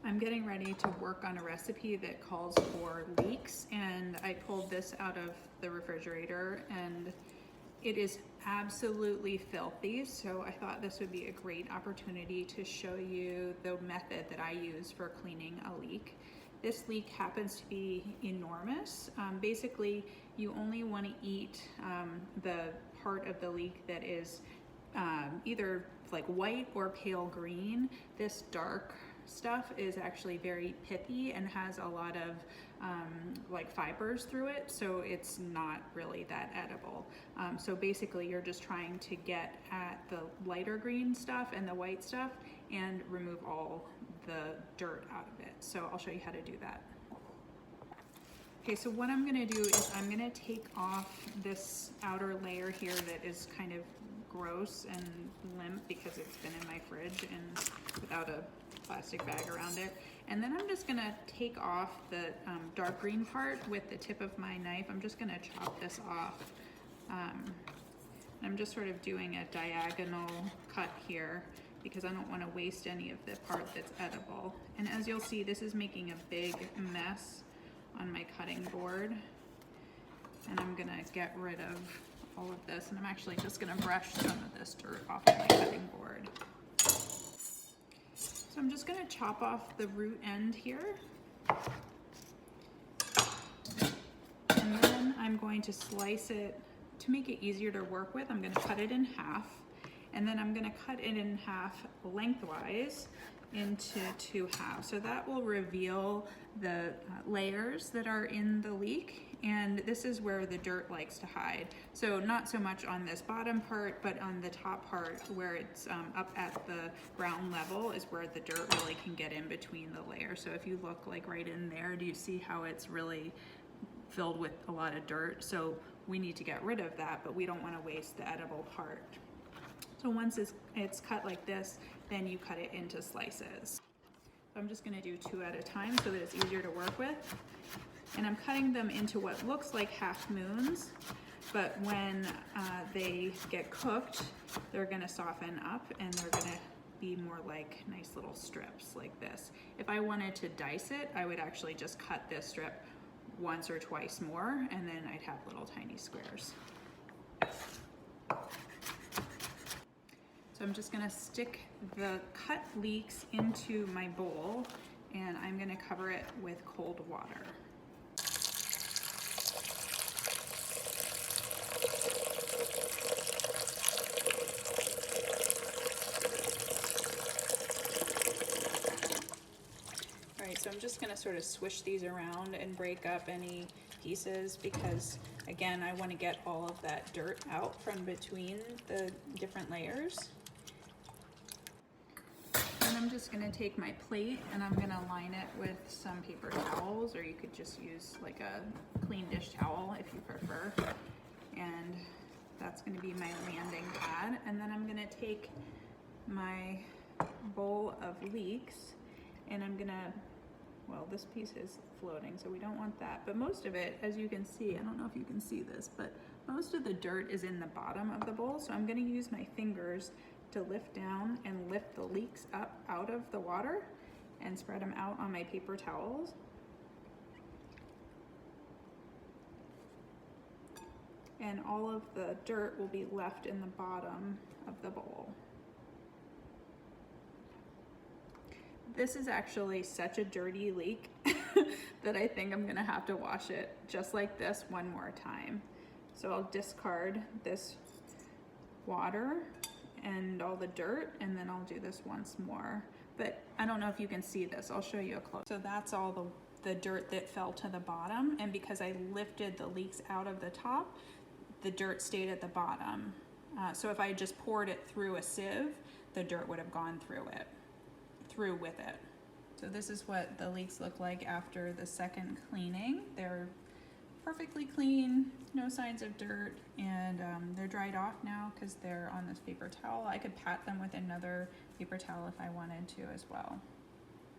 I'm getting ready to work on a recipe that calls for leeks, and I pulled this out of the refrigerator and it is absolutely filthy. So I thought this would be a great opportunity to show you the method that I use for cleaning a leek. This leek happens to be enormous. Basically, you only want to eat the part of the leek that is either like white or pale green. This dark stuff is actually very pithy and has a lot of like fibers through it, so it's not really that edible. So basically you're just trying to get at the lighter green stuff and the white stuff and remove all the dirt out of it. So I'll show you how to do that. Okay, so what I'm gonna do is I'm gonna take off this outer layer here that is kind of gross and limp because it's been in my fridge and without a plastic bag around it. And then I'm just gonna take off the dark green part with the tip of my knife. I'm just gonna chop this off. I'm just sort of doing a diagonal cut here because I don't want to waste any of the part that's edible. And as you'll see, this is making a big mess on my cutting board. And I'm gonna get rid of all of this, and I'm actually just gonna brush some of this dirt off of my cutting board. So I'm just gonna chop off the root end here. And then I'm going to slice it to make it easier to work with. I'm gonna cut it in half, and then I'm gonna cut it in half lengthwise into 2 halves. So that will reveal the layers that are in the leek, and this is where the dirt likes to hide. So not so much on this bottom part, but on the top part where it's up at the ground level is where the dirt really can get in between the layers. So if you look like right in there, do you see how it's really filled with a lot of dirt? So we need to get rid of that, but we don't want to waste the edible part. So once it's cut like this, then you cut it into slices. So I'm just going to do 2 at a time so that it's easier to work with. And I'm cutting them into what looks like half moons, but when they get cooked, they're going to soften up and they're going to be more like nice little strips like this. If I wanted to dice it, I would actually just cut this strip once or twice more, and then I'd have little tiny squares. So I'm just gonna stick the cut leeks into my bowl, and I'm gonna cover it with cold water. All right, so I'm just gonna sort of swish these around and break up any pieces because, again, I wanna get all of that dirt out from between the different layers. And I'm just gonna take my plate and I'm gonna line it with some paper towels, or you could just use like a clean dish towel if you prefer. And that's gonna be my landing pad. And then I'm gonna take my bowl of leeks and I'm gonna, well, this piece is floating, so we don't want that. But most of it, as you can see, I don't know if you can see this, but most of the dirt is in the bottom of the bowl. So I'm gonna use my fingers to lift down and lift the leeks up out of the water and spread them out on my paper towels. And all of the dirt will be left in the bottom of the bowl. This is actually such a dirty leek that I think I'm gonna have to wash it just like this one more time. So I'll discard this water and all the dirt, and then I'll do this once more. But I don't know if you can see this. I'll show you a close. So that's all the dirt that fell to the bottom, and because I lifted the leeks out of the top, the dirt stayed at the bottom. So if I just poured it through a sieve, the dirt would have gone through with it. So this is what the leeks look like after the second cleaning. They're perfectly clean, no signs of dirt, and they're dried off now because they're on this paper towel. I could pat them with another paper towel if I wanted to as well.